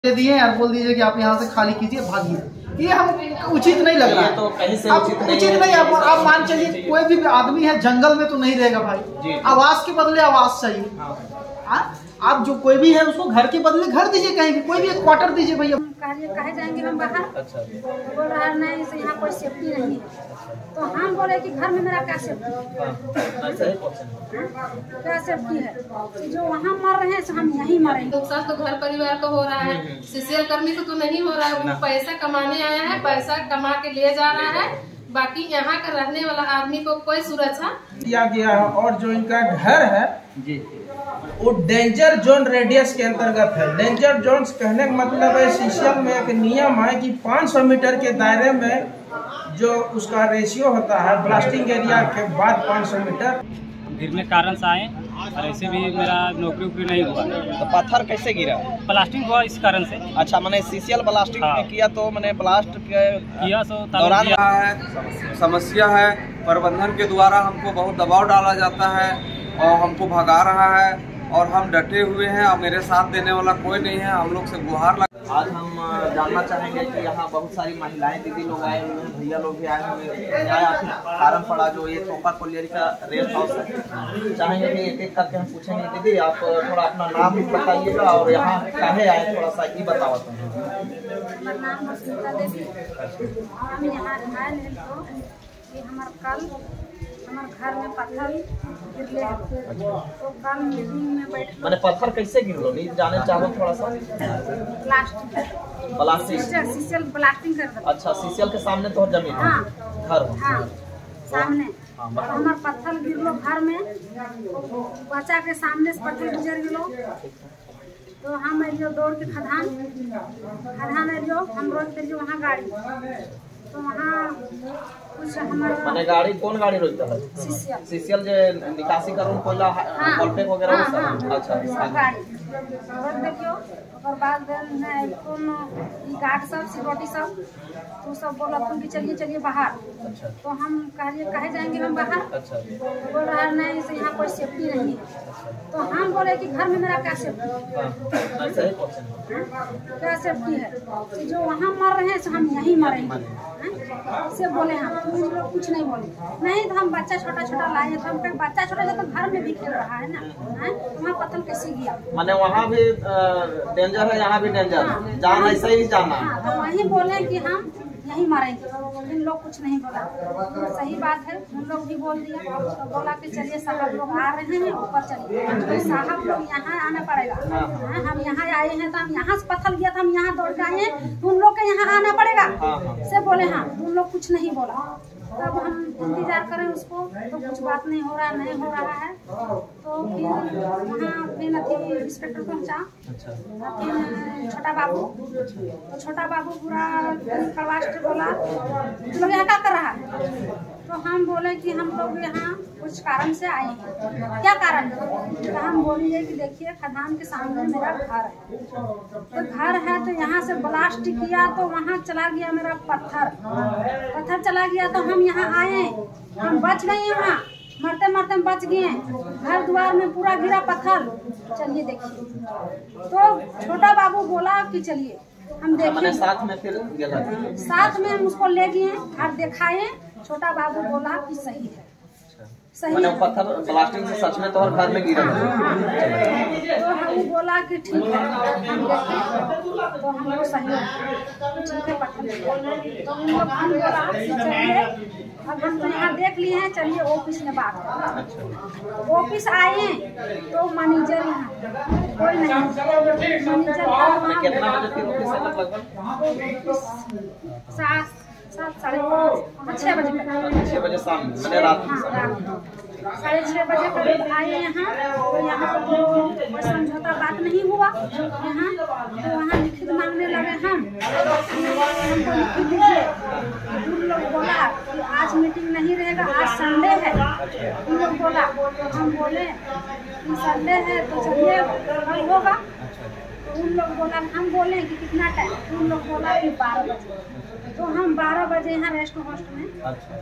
दे दिए और बोल दीजिए कि आप यहाँ से खाली कीजिए, भागिए। ये हम उचित नहीं लग रहा है। तो कहीं से उचित नहीं। आप मान चलिए कोई भी आदमी है जंगल में तो नहीं रहेगा भाई, आवास के बदले आवास चाहिए। आप जो कोई भी है उसको घर के बदले घर दीजिए, कहीं भी कोई भी एक क्वार्टर दीजिए भैया। कहे जाएंगे हम बाहर, बोल रहा है नहीं से यहाँ कोई सेफ्टी नहीं है। तो हम बोले कि घर में मेरा क्या सेफ्टी है, क्या सेफ्टी है? जो वहाँ मर रहे हैं हम यहीं मरेंगे। नुकसान तो घर परिवार को हो रहा है, सीसीएल कर्मी को तो नहीं हो रहा है। वो पैसा कमाने आया है, पैसा कमा के ले जा रहा है, बाकी यहाँ का रहने वाला आदमी को कोई सुरक्षा दिया गया है। और जो इनका घर है वो डेंजर जोन रेडियस के अंतर्गत है। डेंजर जोन कहने का मतलब है सीसीएल में एक नियम है कि 500 मीटर के दायरे में जो उसका रेशियो होता है ब्लास्टिंग एरिया के बाद 500 मीटर। गिरने कारण से आए और ऐसे भी मेरा नौकरी वोकरी नहीं हुआ। तो पत्थर कैसे गिरा? ब्लास्टिंग हुआ इस कारण से। अच्छा, मैंने सीसीएल ब्लास्टिंग किया तो मैंने ब्लास्ट किया तो दौरान है। समस्या है, प्रबंधन के द्वारा हमको बहुत दबाव डाला जाता है और हमको भगा रहा है और हम डटे हुए हैं और मेरे साथ देने वाला कोई नहीं है। हम लोग से गुहार लग। आज हम जानना चाहेंगे कि यहाँ बहुत सारी महिलाएं दीदी लोग आए हुए हैं, भैया लोग भी आए हुए हैं। क्या आखिर कारण पड़ा जो ये चौका कोलियरी का रेस्ट हाउस है? चाहेंगे कि एक एक करके हम पूछेंगे। दीदी आप थोड़ा अपना नाम भी बताइएगा और यहाँ कहे आए थोड़ा सा ये बताओ। मेरा नाम स्मिता देवी। हम यहाँ आए हैं तो ये हमारे कल हमारे घर में पत्थर गिरले हैं। तो कल मीटिंग में बैठ मैंने पत्थर कैसे गिरलो नहीं जाने चाहो थोड़ा सा। ब्लास्टिंग सीसीएल ब्लास्टिंग कर दो। अच्छा, सीसीएल के सामने तो जमीन है, घर हाँ सामने। हमारे पत्थर गिरलो घर में, बच्चा के सामने से पत्थर गुजर गिरो। तो हम एलियो दौड़ के खदान एलियो, हम रोक दिलियो वहाँ गाड़ी। तो वहाँ कुछ हमारा मैंने गाड़ी कौन गाड़ी रोकता है? सीसीएल जो निकासी करूँ कोयला कॉल्टेक वगैरह। अच्छा, गाड़ी रोक देखियो। और बाद में कौन गार्ड सब सिक्योरिटी सब तो सब बोला तुम भी चलिए बाहर। अच्छा। तो हम कहे जाएंगे हम बाहर। अच्छा। तो बोल रहा है नहीं से यहाँ कोई सेफ्टी नहीं है। तो हम बोले कि घर में मेरा क्या सेफ्टी है, क्या सेफ्टी है? जो वहाँ मर रहे हैं हम यहीं मरेंगे से बोले। हम लोग कुछ नहीं बोले। नहीं तो हम बच्चा छोटा लाए तो हम बच्चा छोटा तो घर में भी खेल रहा है ना, वहाँ पत्थर कैसे गया? मैंने वहाँ भी डेंजर है, यहाँ भी डेंजर है, जाना ऐसे ही जाना। तो वहीं बोले कि हम यहीं मरेंगे। इन लोग कुछ नहीं बोला। तो सही बात है, उन लोग भी बोल दिया। तो बोला कि चलिए साहब लोग आ रहे हैं ऊपर चलिए। तो साहब लोग यहाँ आना पड़ेगा। हम यहाँ आए हैं तो हम यहाँ से पत्थर गया था, हम यहाँ दौड़ के आए हैं तो उन लोग के यहाँ आना पड़ेगा से बोले। हाँ, उन लोग कुछ नहीं बोला। तब हम इंतजार करें उसको तो कुछ बात नहीं हो रहा है। तो फिर वहाँ फिर इंस्पेक्टर पहुँचा। फिर छोटा बाबू, तो छोटा बाबू पूरा करवास्ट बोला तुम लोग यहाँ क्या कर रहा है? तो हम बोले कि हम लोग यहाँ कुछ कारण से आए हैं। क्या कारण? तो हम बोलिए कि देखिए खदान के सामने मेरा घर है। तो घर है तो यहाँ से ब्लास्ट किया तो वहाँ चला गया मेरा पत्थर चला गया। तो हम यहाँ आए, हम बच गए हैं, वहाँ मरते बच गए। घर द्वार में पूरा गिरा पत्थर। चलिए देखिए। तो छोटा बाबू बोला कि चलिए हम देखें। साथ में हम उसको ले गए और दिखाए। छोटा बाबू बोला कि सही है, सही है। पत्थर ब्लास्टिंग से सच में तो घर में गिरा। तो हम बोला कि ठीक है, हम देखें। तो हम लोग सही है, ठीक है पत्थर। तो हम लोग हम बोला चलिए अब हम तो यहाँ देख लिए हैं, चलिए ऑफिस में बात करें। ऑफिस आए तो मैनेजर यहाँ कोई नहीं। मैनेजर कितना बजे फिर ऑफिस है? लगभग 6 बजे शाम मैंने रात 6:30 बजे करीब आए यहाँ। तो यहाँ तो कोई समझौता बात नहीं हुआ यहाँ। तो वहाँ लिखित मांगने लगे हम, हमको लिखित दीजिए। उन लोग बोला कि आज मीटिंग नहीं रहेगा, आज संडे है। उन लोग बोला। तो हम बोले कि संडे है तो चलिए कल होगा। उन लोग बोला, हम बोले कि कितना टाइम, उन लोग बोला कि 12 बजे, तो हम 12 बजे यहाँ रेस्ट हाउस में। अच्छा,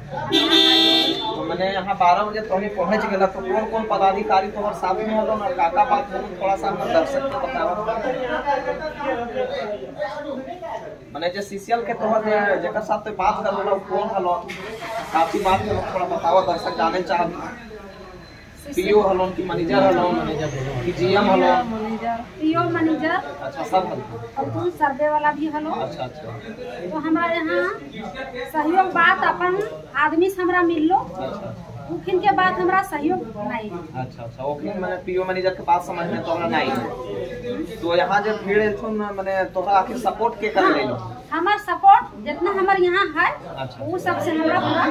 तो मैंने यहाँ 12 बजे तो हमें पहुँच गया। तो कौन कौन पदाधिकारी तुम्हारे साथ में हलो ना, काका बात है थोड़ा सा हम दर्शक को बताओ। मैंने जो सीसीएल के तोहर जेकर साथ तो बात कर लो कौन हलो, काफी बात है थोड़ा बताओ, दर्शक जाने चाहते। पीओ हलो की मैनेजर हलो की जीएम हलो, पीओ मैनेजर, अच्छा सब हलो, और तुम सर्वे वाला भी हलो। अच्छा अच्छा, तो हमारे यहाँ सहयोग बात अपन आदमी से हमरा मिल लो, उखिन के बाद हमरा सहयोग नहीं। अच्छा अच्छा, ओके। मैंने पीओ मैनेजर के बात समझ में तोहरा नहीं है। तो यहाँ जब भीड़ है मैंने तोहरा आखिर सपोर्ट के कर ले लो। हमार सपोर्ट जितना हमारे यहाँ है, अच्छा, वो सबसे हमरा पूरा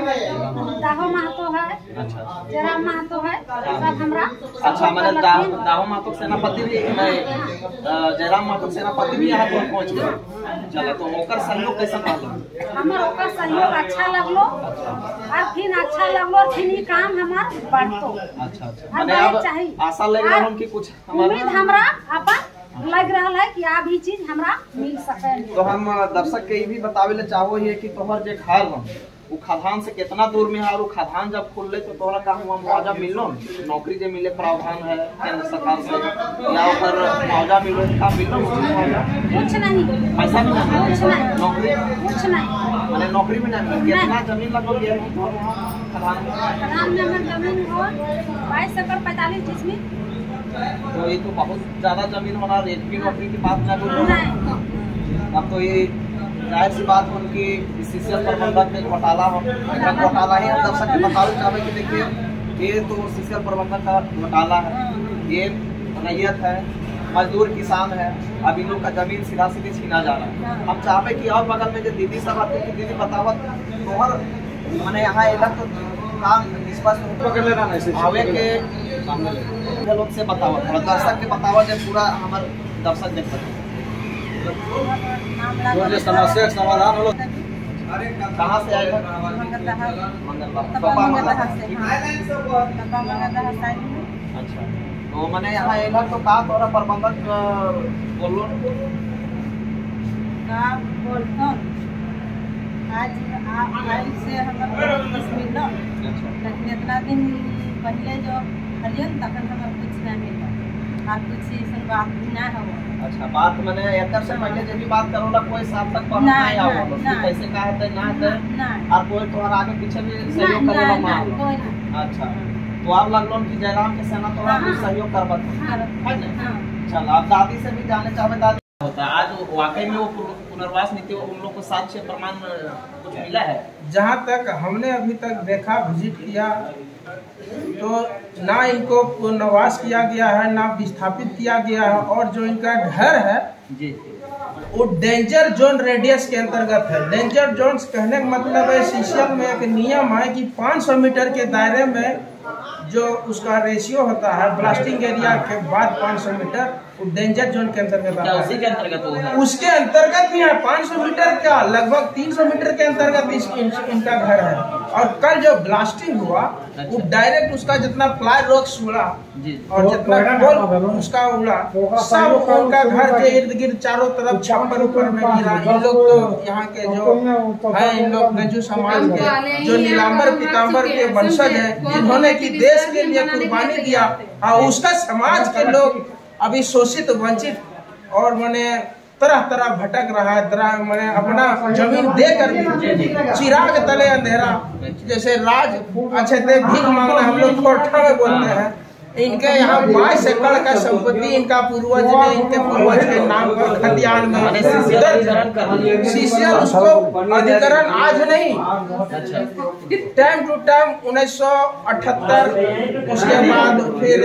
दाहो महतो है, अच्छा जयराम महतो है, सब हमरा। अच्छा, मैंने दाहो महतो सेनापति भी, जयराम महतो सेनापति भी यहाँ पर पहुँच गए। चलो, तो ओकर सहयोग कैसा पालो? हमार ओकर सहयोग अच्छा लगलो, और फिर अच्छा लगलो, फिर ये काम हमार बढ़तो। अच्छा अच्छा, मैंने अब आशा लग रहा हूँ कि कुछ उम्मीद हमरा अपन लग रहा है कि आप ये चीज हमरा मिल सके। तो हम दर्शक के ये भी बतावे चाहो ये कि तोहर जे घर वो खदान से कितना दूर में है, और वो खदान जब खुलले तो तोहरा का हुआ मुआवजा मिलो, नौकरी जे मिले प्रावधान है केंद्र सरकार से, या फिर मुआवजा मिलो का मिलो? कुछ नहीं, पैसा भी नहीं, कुछ नहीं, नौकरी कुछ नहीं, मैंने नौकरी भी नहीं मिली। कितना जमीन लगभग ये खदान में हमारी जमीन हो 22 एकड़ 45 जिसमें। तो ये तो बहुत ज्यादा जमीन होना, एक भी नौकरी की बात नहीं। अब तो ये जाहिर सी बात उनकी सीसीएल प्रबंधक में घोटाला हो, घोटाला ही हम दर्शक के बताना चाहते कि देखिए ये तो सीसीएल प्रबंधक का घोटाला है, ये रैयत है, मजदूर किसान है, अब इन लोग का जमीन सीधा सीधे छीना जा रहा है। हम चाहते कि और बगल में जो दीदी सब आते कि दीदी बतावत तोहर मैंने यहाँ एलक तो काम निष्पक्ष आवे के लोग से बतावा, थोड़ा दर्शक के बतावा जब पूरा हमारे दर्शक देख सके समस्या का समाधान हो। कहाँ से आए? अच्छा, तो मैंने यहाँ एला तो का तोरा प्रबंधक बोलो आज आयल से हमारे मिलो, लेकिन इतना दिन पहले जो हलियन तक हमारे कुछ नहीं मिला, और कुछ ऐसा बात भी ना हो। अच्छा, बात मैंने एक से पहले जब भी बात करोला कोई साथ तक पहुंच नहीं आओ, कैसे का है ना है, और कोई तुम्हारा आगे पीछे भी सहयोग करेला ना। अच्छा, तो आप लगलो कि जयराम के सेना थोड़ा सहयोग करबत है ना? चल, आप दादी से भी जाने चाहे दादी होता है आज वाकई में वो पुनर्वास नीति उन लोग को साक्ष्य प्रमाण कुछ मिला है? जहाँ तक हमने अभी तक देखा, विजिट किया, तो ना इनको पुनर्वास किया गया है, ना विस्थापित किया गया है, और जो इनका घर है जी वो डेंजर जोन रेडियस के अंतर्गत है। डेंजर जोन कहने का मतलब है सीसीएल में एक नियम है कि 500 मीटर के दायरे में जो उसका रेशियो होता है ब्लास्टिंग एरिया के बाद 500 मीटर वो डेंजर जोन के अंतर्गत आता है। उसी के अंतर्गत वो है? उसके अंतर्गत भी है। 500 मीटर का लगभग 300 मीटर के अंतर्गत इनका घर है। और कल जो ब्लास्टिंग हुआ वो डायरेक्ट उसका जितना प्लाई रॉक्स उड़ा और जितना गोल उसका उड़ा, सब उनका घर के इर्द गिर्द चारों तरफ छप्पर ऊपर में गिरा। इन लोग तो यहाँ के जो है, इन लोग गंजू समाज के जो नीलांबर पीताम्बर के वंशज है, जिन्होंने की देश के लिए कुर्बानी दिया, और उसका समाज के लोग अभी शोषित वंचित और मैंने तरह तरह भटक रहा है, मैंने अपना जमीन दे कर चिराग तले अंधेरा, जैसे राज अच्छे थे भीख मांगना हम लोग कोठा में बोलते हैं। इनके यहाँ 22 एकड़ का संपत्ति इनका पूर्वज ने इनके पूर्वज के नाम पर खतियान में सीसीएल उसको अधिकरण आज नहीं, टाइम टू टाइम 1978, उसके बाद फिर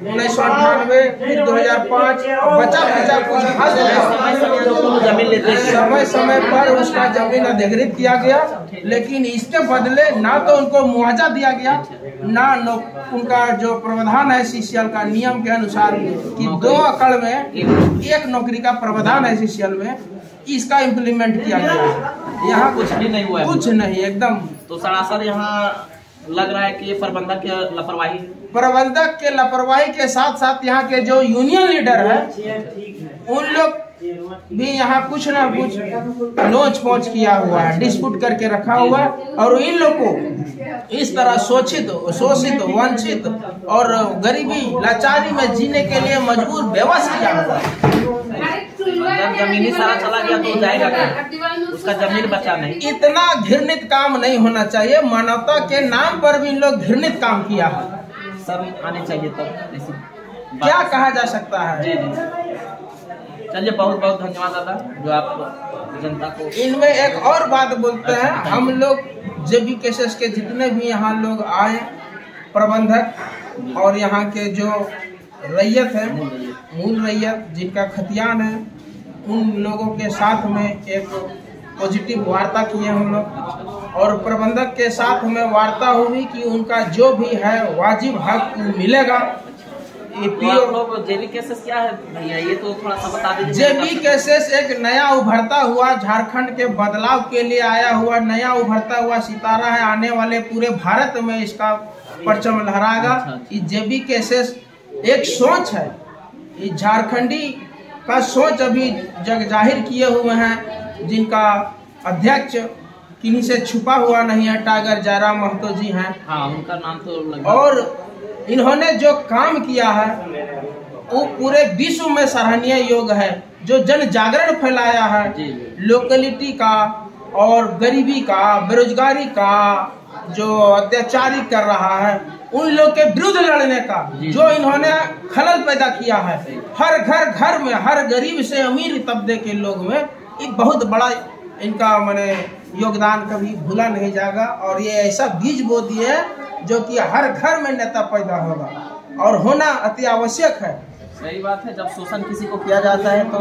1998, फिर 2005 बचा कुछ समय समय पर उसका जमीन अधिग्रहित किया गया, लेकिन इसके बदले ना तो उनको मुआवजा दिया गया, ना उनका जो प्रावधान है सीसीएल का नियम के अनुसार कि 2 एकड़ में एक नौकरी का प्रावधान है सीसीएल में, इसका इम्प्लीमेंट किया गया है। यहाँ कुछ भी नहीं हुआ है, कुछ नहीं, एकदम। तो सरासर यहाँ लग रहा है कि ये प्रबंधक की लापरवाही है। प्रबंधक के लापरवाही के साथ साथ यहाँ के जो यूनियन लीडर है उन लोग भी यहाँ कुछ ना कुछ नोच पोच किया हुआ है, डिस्प्यूट करके रखा हुआ है और इन लोग को इस तरह शोषित, वंचित और गरीबी लाचारी में जीने के लिए मजबूर बेवश किया हुआ है। जब जमीनी सारा चला गया तो जाएगा क्या? उसका जमीन बचा नहीं। इतना घृणित काम नहीं होना चाहिए। मानवता के नाम पर भी इन लोग घृणित काम किया है। सब आने चाहिए तब क्या कहा जा सकता है। जी जी, चलिए बहुत बहुत धन्यवाद दादा जो आप जनता को। इनमें एक और बात बोलते हैं, हम लोग जेबी केसेस के जितने भी यहाँ लोग आए, प्रबंधक और यहाँ के जो रैयत है, मूल रैयत जिनका खतियान है, उन लोगों के साथ में एक पॉजिटिव वार्ता किए हम लोग और प्रबंधक के साथ में वार्ता हुई कि उनका जो भी है वाजिब हक मिलेगा। लोग जेबी केसेस क्या है भैया, ये तो थोड़ा सा बता दीजिए। जेबी केसेस एक नया उभरता हुआ, झारखंड के बदलाव के लिए आया हुआ नया उभरता हुआ सितारा है। आने वाले पूरे भारत में इसका परचम लहराएगा। ये जेबी केसेस एक सोच है, ये झारखंडी का सोच अभी जग जाहिर किए हुए हैं, जिनका अध्यक्ष किन्हीं से छुपा हुआ नहीं है, टाइगर जयराम महतो जी हैं। हाँ, उनका नाम तो और इन्होंने जो काम किया है वो पूरे विश्व में सराहनीय योग्य है। जो जन जागरण फैलाया है लोकेलिटी का और गरीबी का, बेरोजगारी का, जो अत्याचारी कर रहा है उन लोग के विरुद्ध लड़ने का जो इन्होंने खलल पैदा किया है हर घर में, हर गरीब से अमीर तबके के लोग में, एक बहुत बड़ा इनका मैंने योगदान कभी भूला नहीं जाएगा। और ये ऐसा बीज बो दिए जो कि हर घर में नेता पैदा होगा और होना अति आवश्यक है। सही बात है, जब शोषण किसी को किया जाता है तो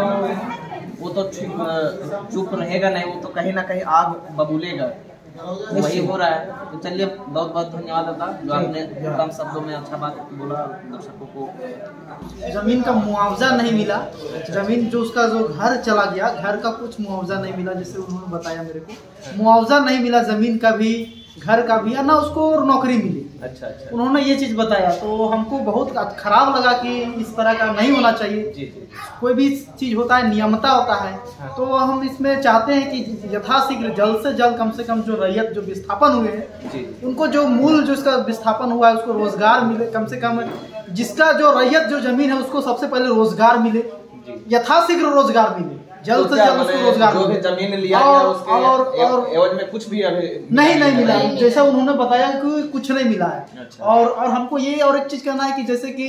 वो तो चुप रहेगा नहीं, वो तो कहीं ना कहीं आग बबूलेगा। वही हो रहा है। तो चलिए बहुत बहुत धन्यवाद दादा जो आपने कम शब्दों में अच्छा बात बोला दर्शकों को। जमीन का मुआवजा नहीं मिला, जमीन जो उसका जो घर चला गया, घर का कुछ मुआवजा नहीं मिला, जैसे उन्होंने बताया मेरे को मुआवजा नहीं मिला जमीन का भी, घर का भी, ना उसको नौकरी मिली। अच्छा, उन्होंने ये चीज बताया तो हमको बहुत खराब लगा कि इस तरह का नहीं होना चाहिए। कोई भी चीज होता है नियमता होता है। तो हम इसमें चाहते हैं कि यथाशीघ्र जल्द से जल्द कम से कम जो रैयत जो विस्थापन हुए हैं उनको जो मूल जो इसका विस्थापन हुआ है उसको रोजगार मिले, कम से कम जिसका जो रैयत जो जमीन है उसको सबसे पहले रोजगार मिले, यथाशीघ्र रोजगार मिले, जल्द से जल्द उसको रोजगार जो भी जमीन लिया गया उसके और एवज में कुछ भी अभी नहीं मिला। जैसा उन्होंने बताया कि कुछ नहीं मिला है। अच्छा। और हमको ये और एक चीज कहना है कि जैसे कि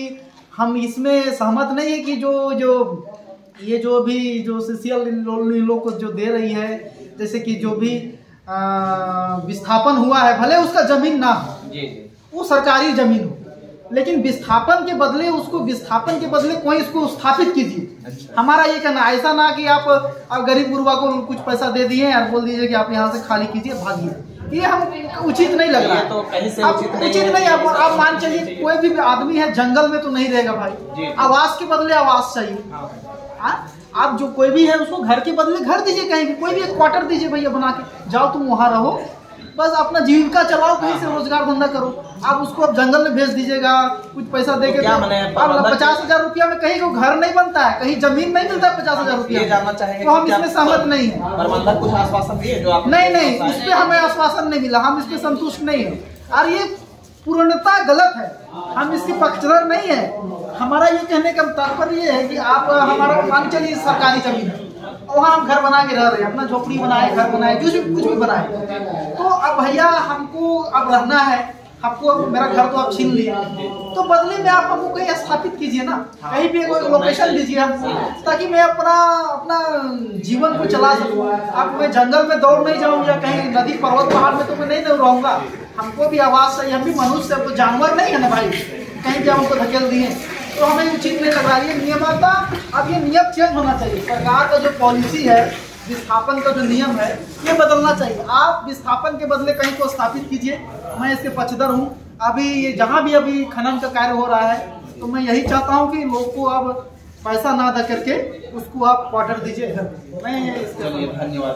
हम इसमें सहमत नहीं है कि जो भी जो सीसीएल लोग को जो दे रही है, जैसे कि जो भी विस्थापन हुआ है भले उसका जमीन ना हो, वो सरकारी जमीन हो, लेकिन विस्थापन के बदले उसको विस्थापन के बदले कोई इसको स्थापित कीजिए। अच्छा। हमारा ये कहना, ऐसा ना कि आप गरीब गुरबा को कुछ पैसा दे दिए और बोल दीजिए कि आप यहाँ से खाली कीजिए भागिए, ये हम उचित नहीं लग रहा है। तो कहीं से उचित नहीं। आप मान चलिए कोई भी आदमी है जंगल में तो नहीं रहेगा भाई, आवास के बदले आवास चाहिए। आप जो कोई भी है उसको घर के बदले घर दीजिए, कहीं भी कोई भी एक क्वार्टर दीजिए भैया बना के, जाओ तुम वहाँ रहो, बस अपना जीविका चलाओ, कहीं से रोजगार धंधा करो। आप उसको अब जंगल में भेज दीजिएगा कुछ पैसा देके, तो 50,000 रुपया में कहीं को घर नहीं बनता है, कहीं जमीन नहीं मिलता है 50,000 रुपया। तो हम इसमें सहमत नहीं है। प्रबंधक कुछ आश्वासन दिए जो आप नहीं, इस पे हमें आश्वासन नहीं मिला, हम इस पे संतुष्ट नहीं है और ये पूर्णता गलत है, हम इसके पक्षधर नहीं है। हमारा ये कहने का तात्पर्य ये है कि आप हमारा मान चलिए सरकारी जमीन है, वहाँ हम घर बना के रह रहे हैं, अपना झोपड़ी बनाए, घर बनाए, कुछ भी बनाए, तो अब भैया हमको अब रहना है, आपको मेरा घर तो आप छीन लिए, तो बदले में आप हमको कहीं स्थापित कीजिए ना, कहीं भी कोई लोकेशन दीजिए हमको, ताकि मैं अपना जीवन को चला सकूँ। अब मैं जंगल में दौड़ नहीं जाऊँ या कहीं नदी पर्वत पहाड़ में तो मैं नहीं रहूँगा, हमको भी आवाज चाहिए, हम भी मनुष्य तो जानवर नहीं है ना भाई, कहीं भी हमको धकेल दिए तो हमें उचित नहीं लग रहा है। ये नियमता, अब ये नियम चेंज होना चाहिए, सरकार का जो पॉलिसी है विस्थापन का जो नियम है ये बदलना चाहिए। आप विस्थापन के बदले कहीं को स्थापित कीजिए, मैं इसके पक्षधर हूँ। अभी जहाँ भी अभी खनन का कार्य हो रहा है तो मैं यही चाहता हूँ कि लोग को अब पैसा ना अदा करके उसको आप ऑर्डर दीजिए घर दीजिए। मैं चलिए धन्यवाद।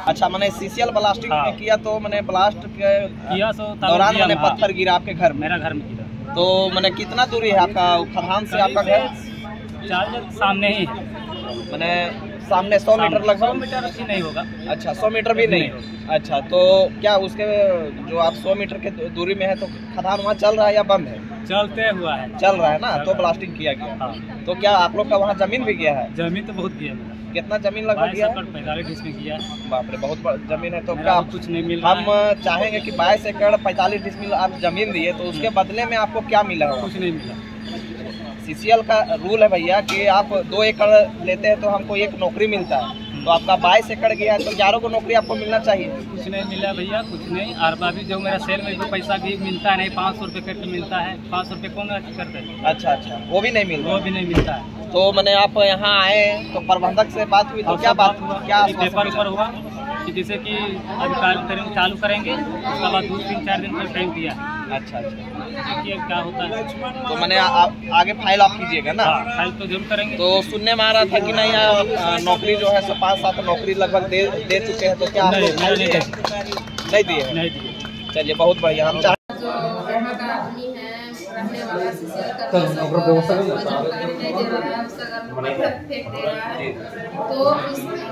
अच्छा, मैंने सीसीएल ब्लास्टिंग में किया तो मैंने ब्लास्ट के किया तो दौरान मैंने पत्थर गिरा आपके घर में? मेरा घर में गिरा। तो मैंने कितना दूरी है आपका खदान से आपका घर? सामने ही है, मैंने सामने 100 मीटर लगभग? 100 मीटर भी नहीं होगा। अच्छा, 100 मीटर भी नहीं। अच्छा, तो क्या उसके जो आप 100 मीटर के दूरी में है तो खदान वहाँ चल रहा है या बंद है? चलते हुआ है। चल रहा है ना, तो ब्लास्टिंग किया गया। हाँ। तो क्या आप लोग का वहाँ जमीन भी गया है? जमीन तो बहुत गया मेरा। कितना जमीन लगभग गया? 45 डिसमिल किया है। बाप रे, बहुत जमीन है। तो क्या कुछ नहीं मिल रहा हम चाहेंगे कि 22 एकड़ 45 डिसमिल आप जमीन दिए तो उसके बदले में आपको क्या मिला? कुछ नहीं मिला। सीसीएल का रूल है भैया कि आप 2 एकड़ लेते हैं तो हमको 1 नौकरी मिलता है, तो आपका 22 एकड़ गया है तो 11 को नौकरी आपको मिलना चाहिए। कुछ नहीं मिला भैया, कुछ नहीं। और अभी जो मेरा सेल में भी पैसा भी मिलता नहीं, 500 रुपये कट मिलता है। 500 रुपये कौन करते हैं? अच्छा अच्छा, वो भी नहीं मिलता? वो भी नहीं मिलता है। तो मैंने आप यहाँ आए तो प्रबंधक से बात हुई तो क्या बात हुआ? क्या पेपर ऊपर हुआ कि जैसे कि अभी चालू करेंगे, उसके बाद 2-3-4 दिन पर टाइम दिया। अच्छा अच्छा, देखिए क्या होता है। तो मैंने आगे फाइल आप कीजिएगा ना? फाइल तो जरूर करेंगे। तो सुनने में आ रहा था कि नहीं नौकरी जो है 5-7 नौकरी लगभग दे चुके हैं, तो क्या आप लोग नहीं दिए? नहीं दिए। चलिए बहुत बढ़िया। हम जो यहाँ का आदमी है रहने वाला सीसीएल का जानकारी नहीं दे रहा है, उसका घर में पत्थर फेंक दे रहा है, तो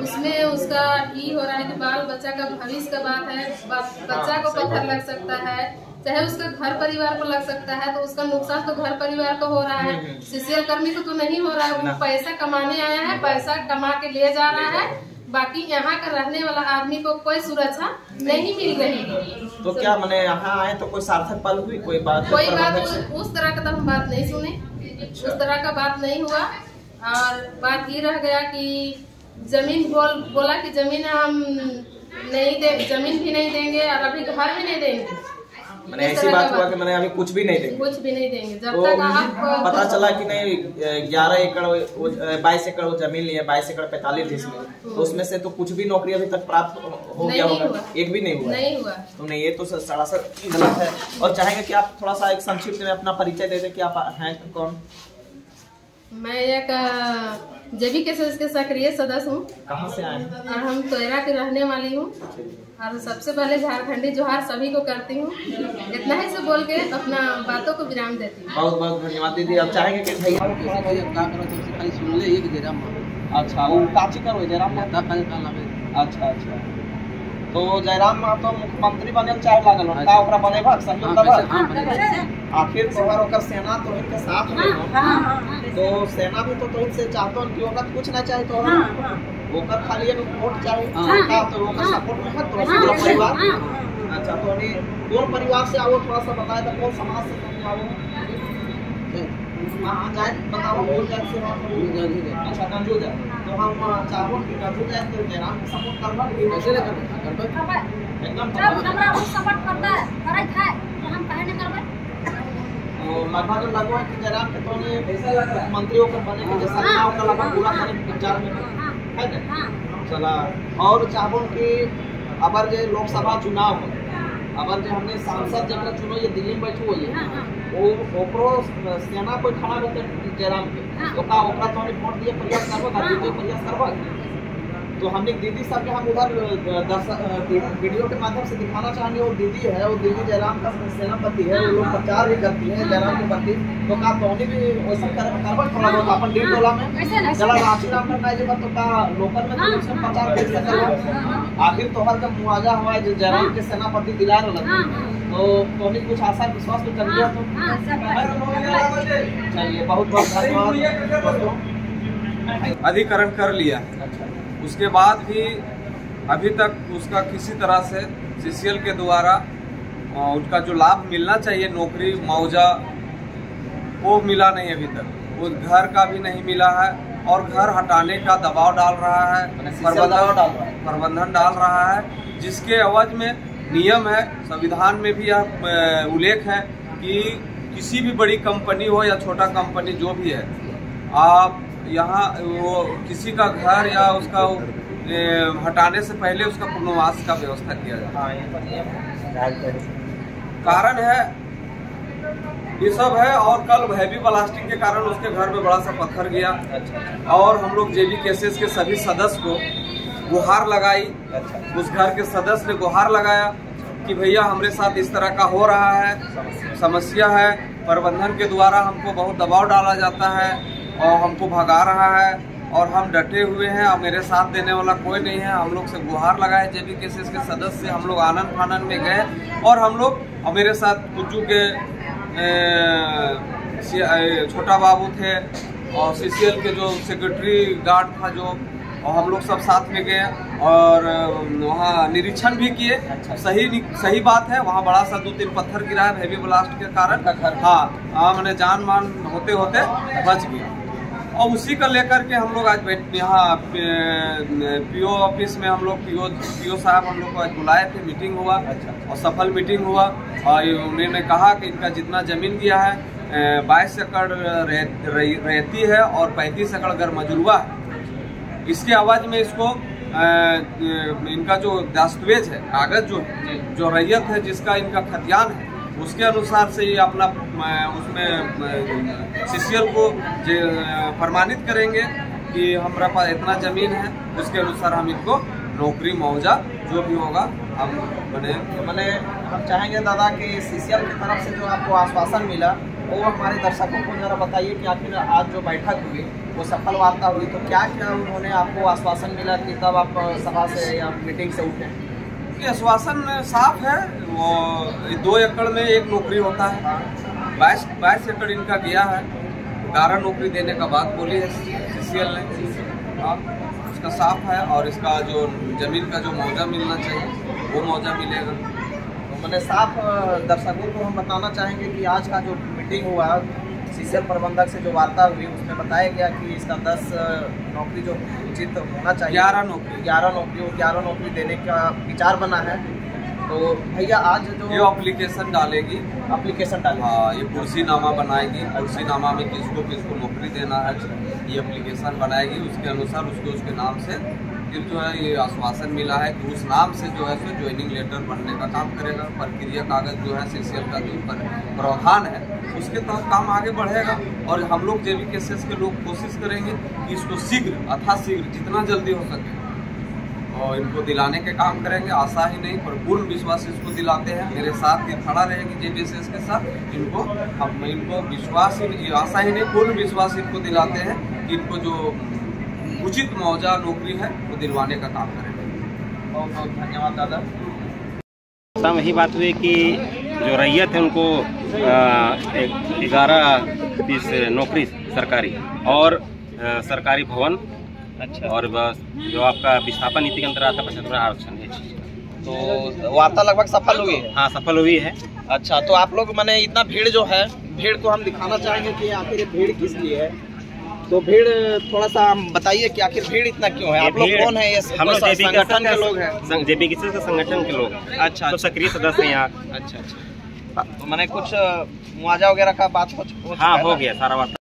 उसमें उसका ये हो रहा है कि बाल बच्चा का भविष्य का बात है। बच्चा को पत्थर लग सकता है, चाहे उसका घर परिवार को लग सकता है, तो उसका नुकसान तो घर परिवार को हो रहा है, सीसीएल कर्मी को तो नहीं हो रहा है। वो पैसा कमाने आया है, पैसा कमा के ले जा रहा है, बाकी यहाँ का रहने वाला आदमी को कोई सुरक्षा नहीं मिल रही है। तो क्या मैंने यहाँ आए तो कोई सार्थक पल हुई? कोई बात उस तरह का तो हम बात नहीं सुने। उस तरह का बात नहीं हुआ। और बात ये रह गया कि जमीन बोला कि जमीन हम नहीं दे, जमीन भी नहीं देंगे और अभी घर भी नहीं देंगे। मैंने ऐसी बात हुआ कि मैंने अभी कुछ भी नहीं देंगे? कुछ भी नहीं देंगे जब तो तक आप पता चला कि नहीं 11 एकड़ 22 एकड़ वो जमीन लिए, 22 एकड़ 45 डिसमिल, तो उसमें से तो कुछ भी नौकरी अभी तक प्राप्त हो गया होगा? एक भी नहीं हुआ? नहीं हुआ। तो नहीं, ये तो सरासर गलत है। और चाहेंगे कि आप थोड़ा सा एक संक्षिप्त में अपना परिचय दे दें कि आप हैं कौन? मैं एक जेबी के सक्रिय सदस्य हूँ। कहाँ से आए? और हम तोयरा की रहने वाली हूँ। और सबसे पहले झारखंडी जोहार सभी को करती हूँ। इतना ही से बोल के अपना बातों को विराम देती हूँ। बहुत बहुत धन्यवाद दीदी। अब चाहेंगे कि भैया खाली सुन ले एक जयराम। अच्छा, वो काची करो जयराम? अच्छा अच्छा, तो जयराम तो मुख्यमंत्री बने चाहे लागल का ओकरा बनेबा आखिर तोहर ओकर सेना तो इनके साथ में, तो सेना भी तो से चाहतो कि ओकरा कुछ ना चाहे, तो ओकर खाली एक वोट चाहिए तो ओकर सपोर्ट में है तो परिवार। अच्छा, तो अभी कौन परिवार से आओ थोड़ा सा बताए तो कौन समाज से आओ? हाँ जाए बताओ, कौन जाए से? अच्छा, गंजू जाए। तो हम चाहो कि गंजू जाए तो जयराम सपोर्ट करवा कैसे करबे? एकदम हमरा वो सपोर्ट करता है, करत है तो हम काहे नहीं करबे? तो लगभग लगवा कि जयराम के तो मंत्रियों के बने के जैसा नाव का लगभग पूरा करे विचार में है ना? चला। और चाहो कि अबर जे लोकसभा चुनाव हो, अबर जे हमने सांसद जब चुनो ये दिल्ली में बैठो ये वो ओकरो सेना कोई खड़ा रहते जयराम के ओका तो हमने वोट दिए प्रयास करबो का दीदी प्रयास करबो। तो हमने दीदी सब के हम उधर वीडियो के माध्यम से दिखाना चाहेंगे। वो दीदी है, वो दीदी जयराम का सेनापति है, वो लोग प्रचार भी करती है जयराम के प्रति। तो का तो भी वैसा करबो थोड़ा बहुत अपन डील टोला में चला रांची राम करना है तो का लोकल में तो प्रचार कर सकते। आखिर तोहर का मुआवजा हुआ है जो जयराम के सेनापति दिला रहा, तो भी कुछ आशा विश्वास भी कर दिया। तो चलिए बहुत बहुत धन्यवाद। अधिकरण कर लिया, उसके बाद भी अभी तक उसका किसी तरह से सीसीएल के द्वारा उसका जो लाभ मिलना चाहिए नौकरी मुआवजा वो मिला नहीं अभी तक। वो घर का भी नहीं मिला है और घर हटाने का दबाव डाल रहा है, प्रबंधन डाल रहा है, जिसके एवज में नियम है, संविधान में भी यह उल्लेख है कि किसी भी बड़ी कंपनी हो या छोटा कंपनी जो भी है, आप यहाँ वो किसी का घर या उसका हटाने से पहले उसका पुनर्वास का व्यवस्था किया जाता है। कारण है ये सब है। और कल हैवी ब्लास्टिंग के कारण उसके घर में बड़ा सा पत्थर गया। और हम लोग जेबी केसेस के सभी सदस्य को गुहार लगाई। उस घर के सदस्य ने गुहार लगाया कि भैया हमारे साथ इस तरह का हो रहा है, समस्या है, प्रबंधन के द्वारा हमको बहुत दबाव डाला जाता है और हमको भगा रहा है और हम डटे हुए हैं और मेरे साथ देने वाला कोई नहीं है। हम लोग से गुहार लगाए जेबी केसेस के सदस्य। हम लोग आनंद फानन में गए और हम लोग और मेरे साथ कुज्जू के छोटा बाबू थे और सीसीएल के जो सेक्रेटरी गार्ड था जो, और हम लोग सब साथ में गए और वहाँ निरीक्षण भी किए। सही बात है, वहाँ बड़ा सा 2-3 पत्थर गिरा है हैवी ब्लास्ट के कारण। हाँ मैंने जान मान होते होते बच गया। और उसी का लेकर के हम लोग आज यहाँ पीओ ऑफिस में हम लोग पीओ साहब हम लोग को आज बुलाए थे, मीटिंग हुआ और सफल मीटिंग हुआ। और उन्होंने कहा कि इनका जितना जमीन गया है 22 एकड़ रहती है और 35 एकड़ गरमजुरवा है। इसके आवाज में इसको इनका जो दस्तावेज है, कागज जो रैयत है जिसका इनका खतियान है, उसके अनुसार से ये अपना उसमें सीसीएल को प्रमाणित करेंगे कि हमारे पास इतना जमीन है। उसके अनुसार हम इनको नौकरी मुआवजा जो भी होगा हम मैंने हम चाहेंगे दादा कि सीसीएल की तरफ से जो आपको आश्वासन मिला वो हमारे दर्शकों को जरा बताइए कि आखिर आज जो बैठक हुई वो सफल वार्ता हुई, तो क्या क्या उन्होंने आपको आश्वासन मिला कि तब आप सभा से या मीटिंग से उठे? ये आश्वासन साफ है। वो 2 एकड़ में 1 नौकरी होता है। 22 एकड़ इनका गया है। 11 नौकरी देने का बात बोली है सीसीएल ने। इसका साफ है और इसका जो जमीन का जो मुआवजा मिलना चाहिए वो मुआवजा मिलेगा। तो मैंने साफ दर्शकों को हम बताना चाहेंगे कि आज का जो मीटिंग हुआ सीसीएल प्रबंधक से जो वार्ता हुई उसमें बताया गया कि इसका 10 नौकरी जो उचित होना चाहिए, 11 नौकरी देने का विचार बना है। तो भैया आज जो ये एप्लीकेशन डालेगी हाँ, ये कुर्सीनामा बनाएगी। कुर्सीनामा में किसको नौकरी देना है ये एप्लीकेशन बनाएगी। उसके अनुसार उसके नाम से फिर जो है ये आश्वासन मिला है कि उस नाम से जो है सो ज्वाइनिंग लेटर बनने का काम करेगा। प्रक्रिया कागज जो है सीसीएल का जो प्रावधान है उसके तहत काम आगे बढ़ेगा। और हम लोग जेबी केसेस के लोग कोशिश करेंगे कि इसको शीघ्र जितना जल्दी हो सके और इनको दिलाने के काम करेंगे। आशा ही नहीं पर पूर्ण विश्वास इसको दिलाते हैं। मेरे साथ ये खड़ा रहेगी जेबी केसेस के साथ। इनको विश्वास ही आशा ही नहीं पूर्ण विश्वास इनको दिलाते हैं कि इनको जो उचित मुआवजा नौकरी है वो दिलवाने का काम करेंगे। बहुत बहुत धन्यवाद दादा। यही बात हुई कि जो रैयत है उनको 11-20 नौकरी सरकारी और सरकारी भवन। अच्छा। और जो आपका विस्थापन नीति के अंतर्गत आता 75 आरक्षण, ये चीज। तो वार्ता लगभग सफल हुई? हाँ सफल हुई है। अच्छा, तो आप लोग मैंने इतना भीड़ जो है, भीड़ को हम दिखाना चाहेंगे कि आखिर भीड़ किस लिए है। तो भीड़ थोड़ा सा बताइए कि आखिर भीड़ इतना क्यों है? आप लोग कौन है? ये हम लोग संगठन के लोग हैं, जेबी केसेस के संगठन के लोग। अच्छा, तो सक्रिय सदस्य हैं यहाँ। अच्छा। तो मैंने कुछ मुआवजा वगैरह का बात हो हाँ हो गया सारा बात।